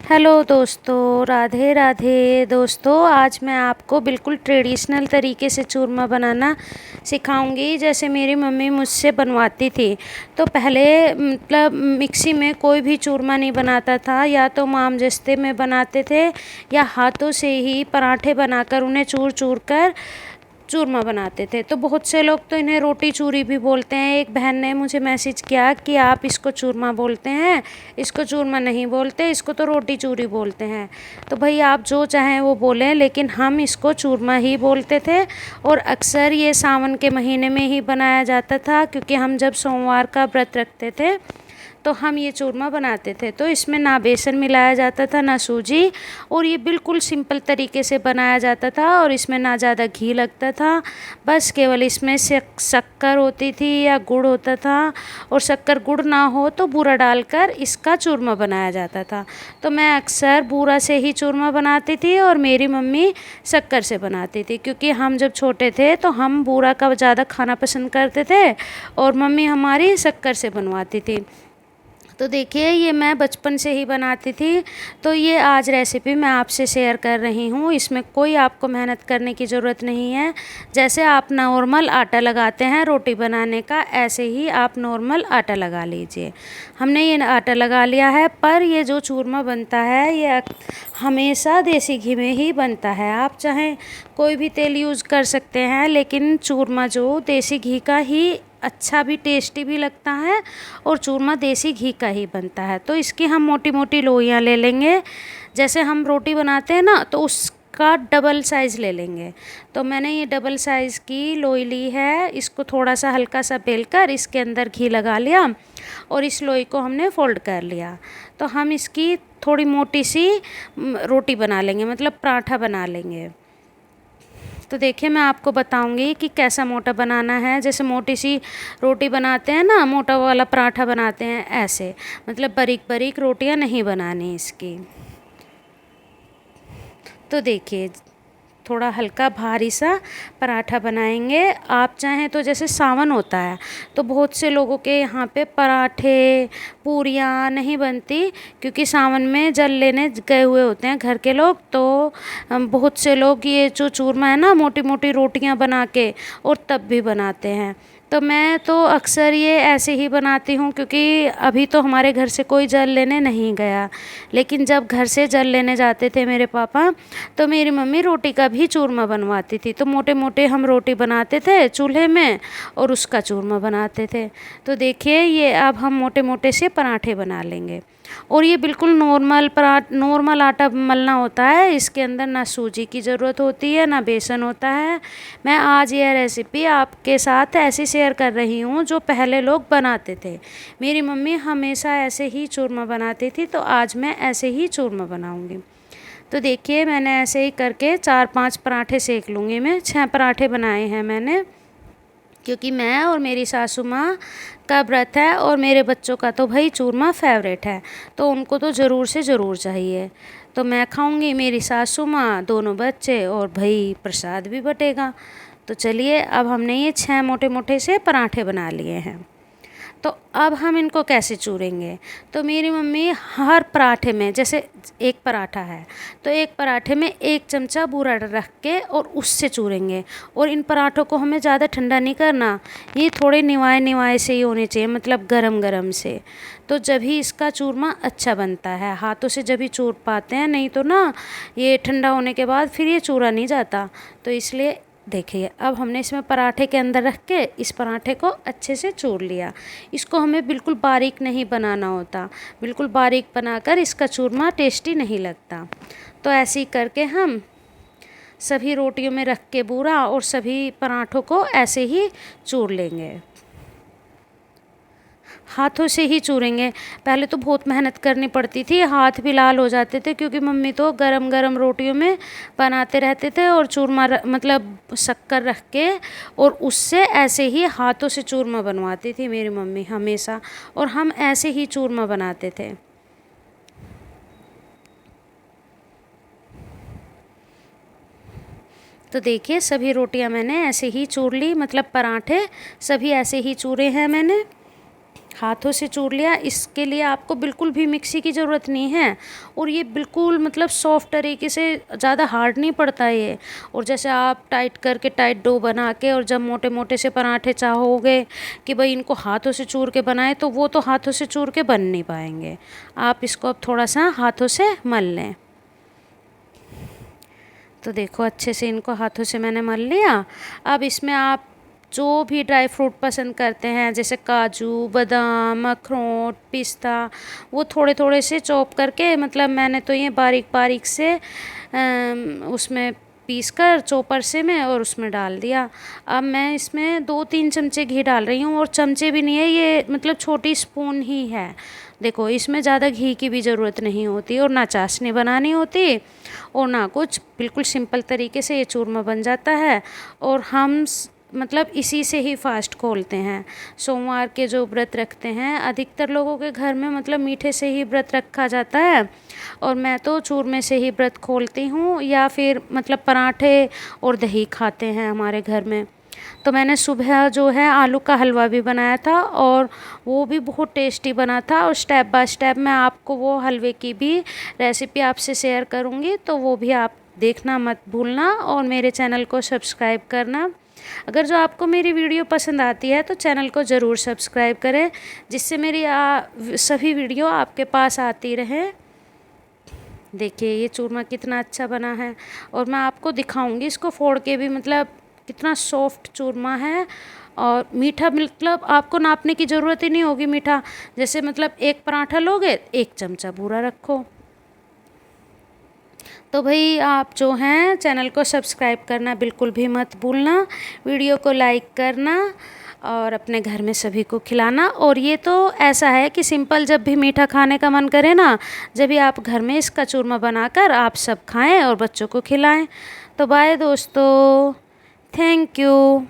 Hello दोस्तों, राधे राधे। दोस्तों, आज मैं आपको बिल्कुल ट्रेडिशनल तरीके से चूरमा बनाना सिखाऊंगी, जैसे मेरी मम्मी मुझसे बनवाती थी। तो पहले मतलब मिक्सी में कोई भी चूरमा नहीं बनाता था, या तो मामजस्ते में बनाते थे या हाथों से ही पराठे बनाकर उन्हें चूर चूर कर चूरमा बनाते थे। तो बहुत से लोग तो इन्हें रोटी चूरी भी बोलते हैं। एक बहन ने मुझे मैसेज किया कि आप इसको चूरमा बोलते हैं, इसको चूरमा नहीं बोलते, इसको तो रोटी चूरी बोलते हैं। तो भाई आप जो चाहें वो बोलें, लेकिन हम इसको चूरमा ही बोलते थे। और अक्सर ये सावन के महीने में ही बनाया जाता था, क्योंकि हम जब सोमवार का व्रत रखते थे तो हम ये चूरमा बनाते थे। तो इसमें ना बेसन मिलाया जाता था ना सूजी, और ये बिल्कुल सिंपल तरीके से बनाया जाता था, और इसमें ना ज़्यादा घी लगता था। बस केवल इसमें शक्कर होती थी या गुड़ होता था, और शक्कर गुड़ ना हो तो बूरा डालकर इसका चूरमा बनाया जाता था। तो मैं अक्सर बूरा से ही चूरमा बनाती थी और मेरी मम्मी शक्कर से बनाती थी, क्योंकि हम जब छोटे थे तो हम बूरा का ज़्यादा खाना पसंद करते थे और मम्मी हमारी शक्कर से बनवाती थी। तो देखिए, ये मैं बचपन से ही बनाती थी। तो ये आज रेसिपी मैं आपसे शेयर कर रही हूँ। इसमें कोई आपको मेहनत करने की ज़रूरत नहीं है। जैसे आप नॉर्मल आटा लगाते हैं रोटी बनाने का, ऐसे ही आप नॉर्मल आटा लगा लीजिए। हमने ये आटा लगा लिया है, पर ये जो चूरमा बनता है ये हमेशा देसी घी में ही बनता है। आप चाहें कोई भी तेल यूज़ कर सकते हैं, लेकिन चूरमा जो देसी घी का ही अच्छा भी टेस्टी भी लगता है, और चूरमा देसी घी का ही बनता है। तो इसकी हम मोटी मोटी लोइयाँ ले लेंगे। जैसे हम रोटी बनाते हैं ना, तो उसका डबल साइज़ ले लेंगे। तो मैंने ये डबल साइज़ की लोई ली है। इसको थोड़ा सा हल्का सा बेलकर इसके अंदर घी लगा लिया, और इस लोई को हमने फोल्ड कर लिया। तो हम इसकी थोड़ी मोटी सी रोटी बना लेंगे, मतलब पराठा बना लेंगे। तो देखिए, मैं आपको बताऊंगी कि कैसा मोटा बनाना है। जैसे मोटी सी रोटी बनाते हैं ना, मोटा वाला पराठा बनाते हैं, ऐसे मतलब बारीक बारीक रोटियां नहीं बनानी इसकी। तो देखिए, थोड़ा हल्का भारी सा पराठा बनाएंगे। आप चाहें तो, जैसे सावन होता है तो बहुत से लोगों के यहाँ पे पराठे पूरियाँ नहीं बनती, क्योंकि सावन में जल लेने गए हुए होते हैं घर के लोग। तो बहुत से लोग ये जो चूरमा है ना, मोटी मोटी रोटियाँ बना के और तब भी बनाते हैं। तो मैं तो अक्सर ये ऐसे ही बनाती हूँ, क्योंकि अभी तो हमारे घर से कोई जल लेने नहीं गया। लेकिन जब घर से जल लेने जाते थे मेरे पापा, तो मेरी मम्मी रोटी का भी चूरमा बनवाती थी। तो मोटे मोटे हम रोटी बनाते थे चूल्हे में, और उसका चूरमा बनाते थे। तो देखिए, ये अब हम मोटे मोटे से पराठे बना लेंगे। और ये बिल्कुल नॉर्मल आटा मलना होता है। इसके अंदर ना सूजी की ज़रूरत होती है ना बेसन होता है। मैं आज यह रेसिपी आपके साथ ऐसी शेयर कर रही हूँ जो पहले लोग बनाते थे। मेरी मम्मी हमेशा ऐसे ही चूरमा बनाती थी, तो आज मैं ऐसे ही चूरमा बनाऊँगी। तो देखिए, मैंने ऐसे ही करके 4-5 पराठे सेक लूँगी। मैं 6 पराठे बनाए हैं मैंने, क्योंकि मैं और मेरी सासू माँ का व्रत है, और मेरे बच्चों का तो भाई चूरमा फेवरेट है, तो उनको तो ज़रूर से ज़रूर चाहिए। तो मैं खाऊंगी, मेरी सासू माँ, दोनों बच्चे, और भाई प्रसाद भी बटेगा। तो चलिए, अब हमने ये 6 मोटे मोटे से पराठे बना लिए हैं। तो अब हम इनको कैसे चूरेंगे? तो मेरी मम्मी हर पराठे में, जैसे एक पराठा है तो एक पराठे में 1 चमचा बूरा रख के और उससे चूरेंगे। और इन पराठों को हमें ज़्यादा ठंडा नहीं करना, ये थोड़े निवाए निवाए से ही होने चाहिए, मतलब गरम गरम से। तो जब ही इसका चूरमा अच्छा बनता है, हाथों से जब ही चूर पाते हैं, नहीं तो ना ये ठंडा होने के बाद फिर ये चूरा नहीं जाता। तो इसलिए देखिए, अब हमने इसमें पराठे के अंदर रख के इस पराठे को अच्छे से चूर लिया। इसको हमें बिल्कुल बारीक नहीं बनाना होता, बिल्कुल बारीक बनाकर इसका चूरमा टेस्टी नहीं लगता। तो ऐसे ही करके हम सभी रोटियों में रख के बूरा और सभी पराठों को ऐसे ही चूर लेंगे। हाथों से ही चूरेंगे। पहले तो बहुत मेहनत करनी पड़ती थी, हाथ भी लाल हो जाते थे, क्योंकि मम्मी तो गरम गरम रोटियों में बनाते रहते थे, और चूरमा मतलब शक्कर रख के और उससे ऐसे ही हाथों से चूरमा बनवाती थी मेरी मम्मी हमेशा, और हम ऐसे ही चूरमा बनाते थे। तो देखिए, सभी रोटियां मैंने ऐसे ही चूर ली, मतलब पराठे सभी ऐसे ही चूरे हैं मैंने। हाथों से चूर लिया। इसके लिए आपको बिल्कुल भी मिक्सी की ज़रूरत नहीं है, और ये बिल्कुल मतलब सॉफ्ट तरीके से, ज़्यादा हार्ड नहीं पड़ता ये। और जैसे आप टाइट करके टाइट डो बना के, और जब मोटे मोटे से पराठे चाहोगे कि भाई इनको हाथों से चूर के बनाए, तो वो तो हाथों से चूर के बन नहीं पाएंगे। आप इसको अब थोड़ा सा हाथों से मल लें। तो देखो अच्छे से इनको हाथों से मैंने मल लिया। अब इसमें आप जो भी ड्राई फ्रूट पसंद करते हैं, जैसे काजू, बादाम, अखरोट, पिस्ता, वो थोड़े थोड़े से चॉप करके, मतलब मैंने तो ये बारीक बारीक से उसमें पीस कर चॉपर से में और उसमें डाल दिया। अब मैं इसमें 2-3 चमचे घी डाल रही हूँ, और चमचे भी नहीं है ये, मतलब छोटी स्पून ही है। देखो इसमें ज़्यादा घी की भी ज़रूरत नहीं होती, और ना चाशनी बनानी होती और ना कुछ, बिल्कुल सिंपल तरीके से ये चूरमा बन जाता है। और हम मतलब इसी से ही फास्ट खोलते हैं। सोमवार के जो व्रत रखते हैं, अधिकतर लोगों के घर में मतलब मीठे से ही व्रत रखा जाता है, और मैं तो चूरमे से ही व्रत खोलती हूँ, या फिर मतलब पराठे और दही खाते हैं हमारे घर में। तो मैंने सुबह जो है आलू का हलवा भी बनाया था, और वो भी बहुत टेस्टी बना था। और स्टेप बाय स्टेप मैं आपको वो हलवे की भी रेसिपी आपसे शेयर करूँगी, तो वो भी आप देखना मत भूलना, और मेरे चैनल को सब्सक्राइब करना। अगर जो आपको मेरी वीडियो पसंद आती है तो चैनल को ज़रूर सब्सक्राइब करें, जिससे मेरी सभी वीडियो आपके पास आती रहे। देखिए ये चूरमा कितना अच्छा बना है, और मैं आपको दिखाऊंगी इसको फोड़ के भी, मतलब कितना सॉफ्ट चूरमा है। और मीठा मतलब आपको नापने की ज़रूरत ही नहीं होगी मीठा। जैसे मतलब एक पराठा लोगे, 1 चमचा बूरा रखो। तो भाई आप जो हैं चैनल को सब्सक्राइब करना बिल्कुल भी मत भूलना, वीडियो को लाइक करना, और अपने घर में सभी को खिलाना। और ये तो ऐसा है कि सिंपल जब भी मीठा खाने का मन करे ना, जब भी आप घर में इसका चूरमा बनाकर आप सब खाएं और बच्चों को खिलाएं। तो बाय दोस्तों, थैंक यू।